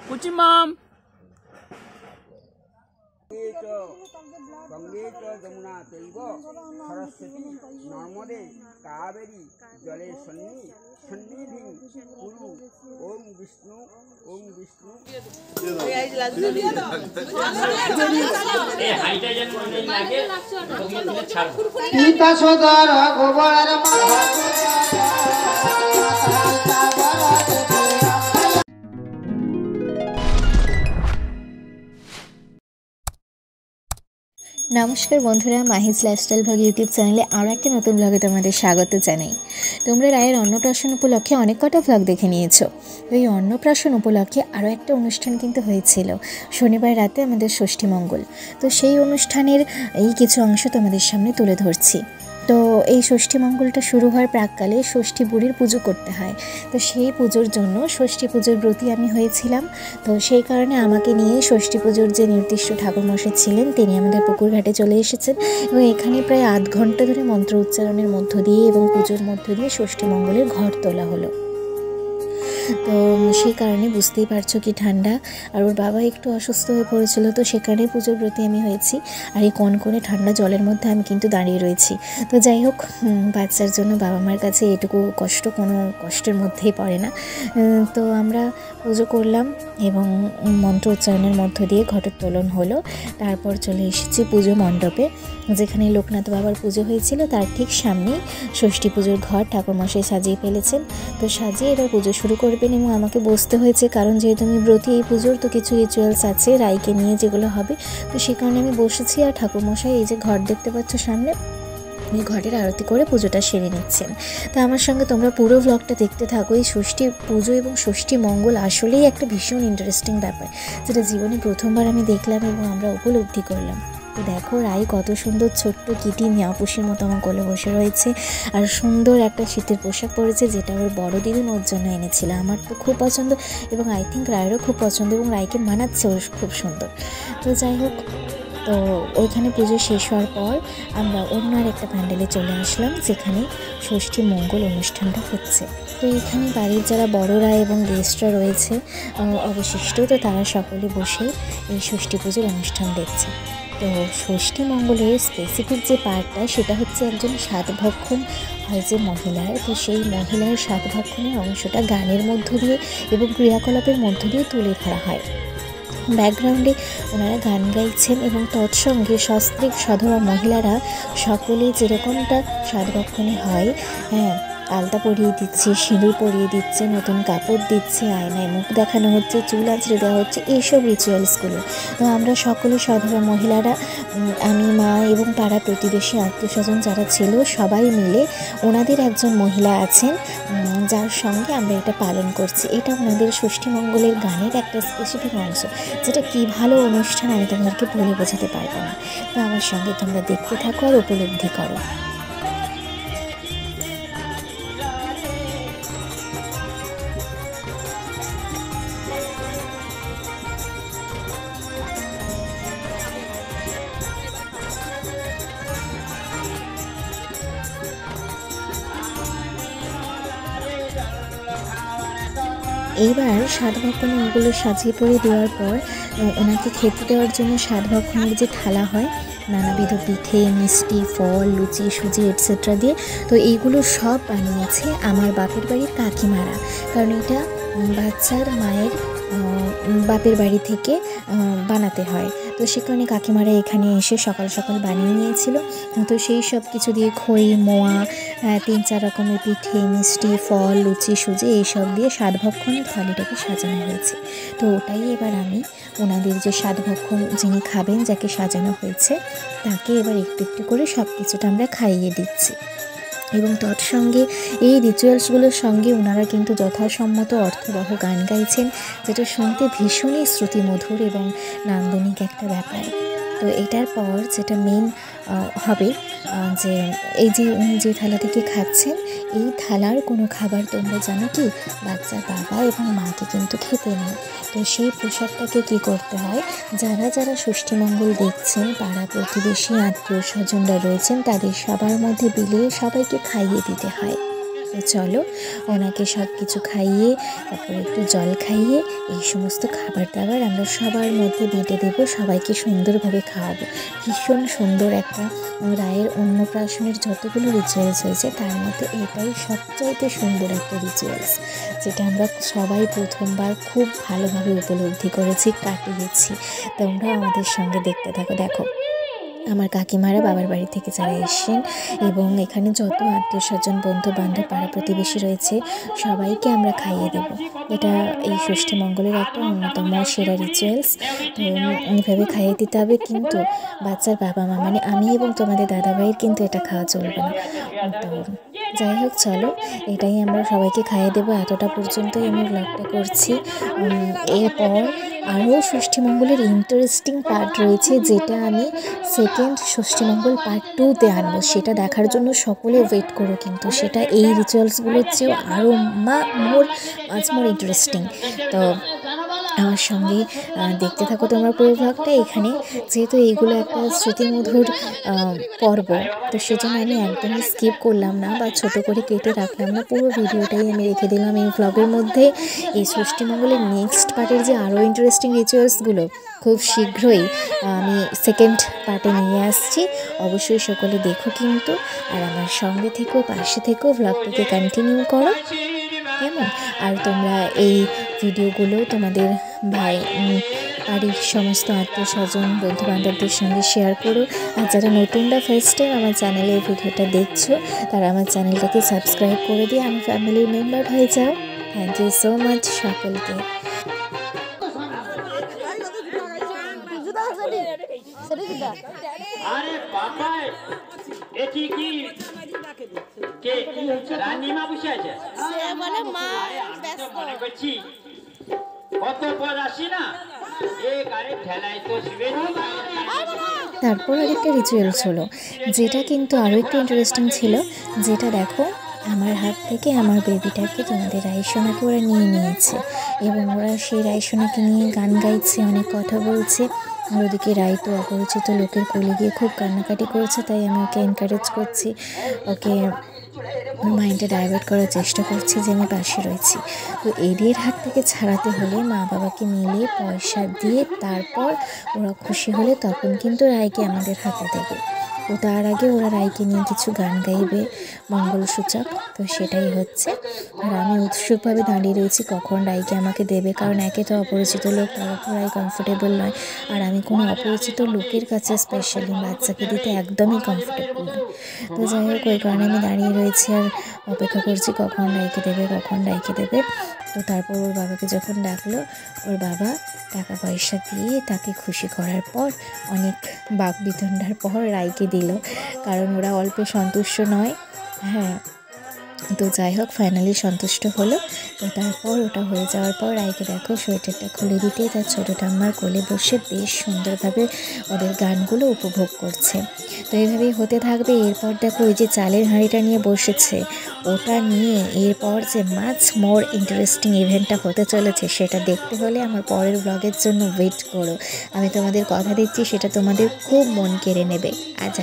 Puchi mom. Gange च यमुना चैव सरस्वती नर्मदे कावेरी जले सन्निधिं कुरु। ओम विष्णु पिता सदर गोबर नमस्कार बंधुरा माहिज लाइफस्टाइल ब्लग यूट्यूब चैनले आरो एक नतून ब्लगे तुम्हारे स्वागत जानाई। तोमरा रायेर अन्नप्राशन उपलक्षे अनेक कटा ब्लग देखे नियेछो। ओई अन्नप्राशन उपलक्षे आरो एकटा अनुष्ठान किन्तु हयेछिलो शनिवार राते आमादेर षष्ठी मंगल। तो सेई अनुष्ठानेर एई किछु अंश तोमादेर सामने तुले धरछि। तो এই ষষ্ঠী মঙ্গলটা শুরু হওয়ার প্রাককালে ষষ্ঠী বুড়ির পুজো করতে হয়। তো সেই পুজোর জন্য ষষ্ঠী পুজোর ব্রতী আমি হয়েছিলাম। তো সেই কারণে আমাকে নিয়ে ষষ্ঠী পুজোর যে নির্দিষ্ট ঠাকুরমশাই ছিলেন তিনি আমাদের পুকুর ঘাটে চলে এসেছেন এবং এখানে প্রায় আধ ঘন্টা ধরে মন্ত্র উচ্চারণের মধ্য দিয়ে এবং পুজোর মধ্য দিয়ে ষষ্ঠী মঙ্গলের ঘট তোলা হলো। তো সেই কারণে বুঝতেই পারছো কি ঠান্ডা, আর ওর বাবা একটু অসুস্থ হয়ে পড়েছিল। তো সেখানে পুজোর প্রতি আমি হয়েছি, আর এই কনকনে ঠান্ডা জলের মধ্যে আমি কিন্তু দাঁড়িয়ে রয়েছি। তো যাই হোক, বাচ্চার জন্য বাবা মার কাছে এটুকু কষ্ট কোনো কষ্টের মধ্যেই পড়ে না। তো আমরা পুজো করলাম এবং মন্ত্র উচ্চারণের মধ্য দিয়ে ঘটোত্তোলন হলো। তারপর চলে এসেছি পুজো মণ্ডপে, যেখানে লোকনাথ বাবার পুজো হয়েছিল তার ঠিক সামনেই ষষ্ঠী পুজোর ঘর ঠাকুরমশাই সাজিয়ে ফেলেছেন। তো সাজিয়ে এবার পুজো শুরু করবেন এবং আমাকে বসতে হয়েছে, কারণ যেহেতু আমি ব্রতী এই পুজোর তো কিছু রিচুয়ালস আছে রাইকে নিয়ে যেগুলো হবে। তো সে কারণে আমি বসেছি, আর ঠাকুরমশাই এই যে ঘর দেখতে পাচ্ছ সামনে, এই ঘটের আরতি করে পুজোটা সেরে নিচ্ছেন। তো আমার সঙ্গে তোমরা পুরো ব্লগটা দেখতে থাকো। এই ষষ্ঠী পুজো এবং ষষ্ঠী মঙ্গল আসলেই একটা ভীষণ ইন্টারেস্টিং ব্যাপার, যেটা জীবনে প্রথমবার আমি দেখলাম এবং আমরা উপলব্ধি করলাম। তো দেখো রাই কত সুন্দর ছোট্ট কিটি মিয়াপুষির মতো আমার কোলে বসে রয়েছে, আর সুন্দর একটা শীতের পোশাক পরেছে, যেটা ওর বড় দিদিন ওর জন্য এনেছিল। আমার তো খুব পছন্দ এবং আই থিঙ্ক রায়েরও খুব পছন্দ, এবং রাইকে মানাচ্ছে ওর খুব সুন্দর। তো যাই হোক, তো ওইখানে পুজো শেষ হওয়ার পর আমরা অন্য আর একটা প্যান্ডেলে চলে আসলাম, যেখানে ষষ্ঠী মঙ্গল অনুষ্ঠানটা হচ্ছে। তো এখানে বাড়ির যারা বড়রা এবং গেস্টরা রয়েছে অবশিষ্ট, তো তারা সকলে বসে এই ষষ্ঠী পুজোর অনুষ্ঠান দেখছে। তো ষষ্ঠী মঙ্গলের স্পেসিফিক যে পার্টটা সেটা হচ্ছে একজন সাতভক্ষণ হয় যে মহিলার, তো সেই মহিলার সাতভক্ষণের অংশটা গানের মধ্য দিয়ে এবং ক্রিয়াকলাপের মধ্য দিয়ে তুলে ধরা হয়। ব্যাকগ্রাউন্ডে ওনারা গান গাইছেন এবং তৎসঙ্গে সস্ত্রীক সধবা মহিলারা সকলে যেরকমটা সাতভক্ষণে হয়, হ্যাঁ, আলতা পরিয়ে দিচ্ছে, সিঁদুর পরিয়ে দিচ্ছে, নতুন কাপড় দিচ্ছে, আয়নায় মুখ দেখানো হচ্ছে, চুল আঁচড়ে দেওয়া হচ্ছে, এইসব রিচুয়ালসগুলো। তো আমরা সকলে সধবা মহিলারা, আমি, মা এবং পাড়া প্রতিবেশী আত্মীয় স্বজন যারা ছিল সবাই মিলে ওনাদের একজন মহিলা আছেন যার সঙ্গে আমরা এটা পালন করছি। এটা ওনাদের ষষ্ঠী মঙ্গলের গানের একটা স্পেসিফিক অংশ, যেটা কী ভালো অনুষ্ঠান আমি তোমাদেরকে বলে বোঝাতে পারবো না। তো আমার সঙ্গে তোমরা দেখতে থাকো আর উপলব্ধি করো। এইবার সাতভক্ষণে ওগুলো সাজিয়ে পরে দেওয়ার পর ওনাকে খেতে দেওয়ার জন্য সাতভক্ষণের যে থালা হয় নানাবিধ পিঠে, মিষ্টি, ফল, লুচি, সুজি এটসেট্রা দিয়ে, তো এইগুলো সব বানিয়েছে আমার বাপের বাড়ির কাকিমারা, কারণ এটা বাচ্চার মায়ের বাপের বাড়ি থেকে বানাতে হয়। তো সেখানে কাকিমারা এখানে এসে সকাল সকাল বানিয়ে নিয়েছিল। তো সেই সব কিছু দিয়ে খই, মোয়া, 3-4 রকমের পিঠে, মিষ্টি, ফল, লুচি, সুজি এইসব দিয়ে সাতভক্ষণের থালিটাকে সাজানো হয়েছে। তো ওটাই এবার আমি ওনাদের যে সাতভক্ষণ যিনি খাবেন, যাকে সাজানো হয়েছে, তাকে এবার একটু একটু করে সব কিছুটা আমরা খাইয়ে দিচ্ছি। এবং তৎসঙ্গে এই রিচুয়ালসগুলোর সঙ্গে ওনারা কিন্তু যথাসম্মত অর্থবহ গান গাইছেন, যেটা শুনতে ভীষণই শ্রুতিমধুর এবং নান্দনিক একটা ব্যাপার। তো এটার পর যেটা মেন হবে, যে এই যে উনি যে থালা থেকে খাচ্ছেন, এই থালার কোনো খাবার তোমরা জানো কি, বাচ্চার বাবা এবং মাকে কিন্তু খেতে নেই। তো সেই প্রসাদটাকে কী করতে হয়, যারা যারা ষষ্ঠীমঙ্গল দেখছেন, পাড়া প্রতিবেশী আত্মীয় স্বজনরা রয়েছেন, তাদের সবার মধ্যে বিলিয়ে সবাইকে খাইয়ে দিতে হয়। তো চলো ওনাকে সব কিছু খাইয়ে তারপরে একটু জল খাইয়ে এই সমস্ত খাবার দাবার আমরা সবার মধ্যে বেঁটে দেবো, সবাইকে সুন্দরভাবে খাওয়াবো। ভীষণ সুন্দর একটা রায়ের অন্নপ্রাশনের যতগুলো রিচুয়ালস হয়েছে তার মধ্যে এটাই সবচাইতে সুন্দর একটা রিচুয়ালস, যেটা আমরা সবাই প্রথমবার খুব ভালোভাবে উপলব্ধি করেছি, কাটিয়েছি। তোমরা আমাদের সঙ্গে দেখতে থাকো। দেখো আমার কাকিমারা বাবার বাড়ি থেকে যারা এসেছেন এবং এখানে যত আত্মীয় স্বজন বন্ধু বান্ধব পাড়া প্রতিবেশী রয়েছে সবাইকে আমরা খাইয়ে দেব। এটা এই ষষ্ঠী মঙ্গলের একটা অন্যতম সেরা রিচুয়ালস। তো এইভাবে খাইয়ে দিতে হবে, কিন্তু বাচ্চার বাবা মা মানে আমি এবং তোমাদের দাদাভাইয়ের কিন্তু এটা খাওয়া চলবে না। তো যাই হোক চলো এটাই আমরা সবাইকে খাইয়ে দেবো। এতটা পর্যন্তই আমি ব্লগটা করছি। এরপর আরও ষষ্ঠীমঙ্গলের ইন্টারেস্টিং পার্ট রয়েছে, যেটা আমি সেকেন্ড ষষ্ঠীমঙ্গল পার্ট 2-তে আনবো। সেটা দেখার জন্য সকলে ওয়েট করো, কিন্তু সেটা এই রিচুয়ালসগুলোর চেয়েও আরও মাচ মোর ইন্টারেস্টিং। তো আমার সঙ্গে দেখতে থাকো তোমরা পুরো ব্লগটা। এখানে যেহেতু এইগুলো একটা স্মৃতিমধুর পর্ব, তো সেজন্য আমি একদমই স্কিপ করলাম না বা ছোট করে কেটে রাখলাম না, পুরো ভিডিওটাই আমি রেখে দিলাম এই ব্লগের মধ্যে। এই ষষ্ঠীমঙ্গলের নেক্সট পার্টের যে আরও ইন্টারেস্টিং রিচুয়ালসগুলো খুব শীঘ্রই আমি সেকেন্ড পার্টে নিয়ে আসছি। অবশ্যই সকলে দেখো কিন্তু, আর আমার সঙ্গে থেকো, পাশে থেকো, ব্লগটাকে কন্টিনিউ করো কেমন। আর তোমরা এই ভিডিওগুলো তোমাদের বাড়ির সমস্ত আত্মীয় স্বজন বন্ধু বান্ধবদের সঙ্গে শেয়ার করো। আর যারা নতুনরা ফার্স্ট টাইম আমার চ্যানেলে এই ভিডিওটা দেখছো তারা আমার চ্যানেলটাকে সাবস্ক্রাইব করে দিয়ে আমার ফ্যামিলির মেম্বার হয়ে যাও। থ্যাংক ইউ সো মাচ সকলকে। আরে বাবা এটি কি কে রানীমা বসে আছে? সে বলে মা ব্যস্ত। মনে করছি কত পর আসি না এ গাড়ি ঠেলাই তো শিবে। তারপর আরেকটা রিচুয়ালস হলো, যেটা কিন্তু আরও একটু ইন্টারেস্টিং ছিল। যেটা দেখো আমার হাত থেকে আমার বেবিটাকে তোমাদের রাইসোনাকে ওরা নিয়ে নিয়েছে এবং ওরা সেই রাইসোনাকে নিয়ে গান গাইছে, অনেক কথা বলছে। আর ওদিকে রাই তো অপরিচিত লোকের কোলে গিয়ে খুব কান্নাকাটি করছে, তাই আমি ওকে এনকারেজ করছি, ওকে মাইন্ডে ডাইভার্ট করার চেষ্টা করছি যে আমি পাশে রয়েছি। তো এদের হাত থেকে ছাড়াতে হলে মা বাবাকে মিলে পয়সা দিয়ে তারপর ওরা খুশি হলে তখন কিন্তু রায়কে আমাদের হাতে দেবে। তো তার আগে ওরা রায়কে নিয়ে কিছু গান গাইবে মঙ্গলসূচক, তো সেটাই হচ্ছে। আর আমি উৎসুকভাবে দাঁড়িয়ে রয়েছি কখন রায়কে আমাকে দেবে, কারণ একে তো অপরিচিত লোক, তার উপর রায় কমফোর্টেবল নয়, আর আমি কোনো অপরিচিত লোকের কাছে স্পেশালি বাচ্চাকে দিতে একদমই কমফোর্টেবল নয়। তো যাই হোক ওই কারণে আমি দাঁড়িয়ে রয়েছি আর অপেক্ষা করছি কখন রায়কে দেবে, কখন রায়কে দেবে। তো তারপর ওর বাবাকে যখন ডাকলো, ওর বাবা টাকা পয়সা দিয়ে তাকে খুশি করার পর অনেক বাকবিতণ্ডার পর রায়কে দিল, কারণ ওরা অল্প সন্তুষ্ট নয়। হ্যাঁ, তো যাই হোক ফাইনালি সন্তুষ্ট হলো। তো তারপর ওটা হয়ে যাওয়ার পর রায়কে দেখো সোয়েটারটা খুলে দিতেই তার ছোটো ঠাম্মার কোলে বসে বেশ সুন্দরভাবে ওদের গানগুলো উপভোগ করছে। তো এইভাবেই হতে থাকবে। এরপর দেখো ওই যে চালের হাঁড়িটা নিয়ে বসেছে, ওটা নিয়ে এরপর যে মাচ মোর ইন্টারেস্টিং ইভেন্টটা হতে চলেছে সেটা দেখতে হলে আমার পরের ব্লগের জন্য ওয়েট করো। আমি তোমাদের কথা দিচ্ছি সেটা তোমাদের খুব মন কেড়ে নেবে। আজ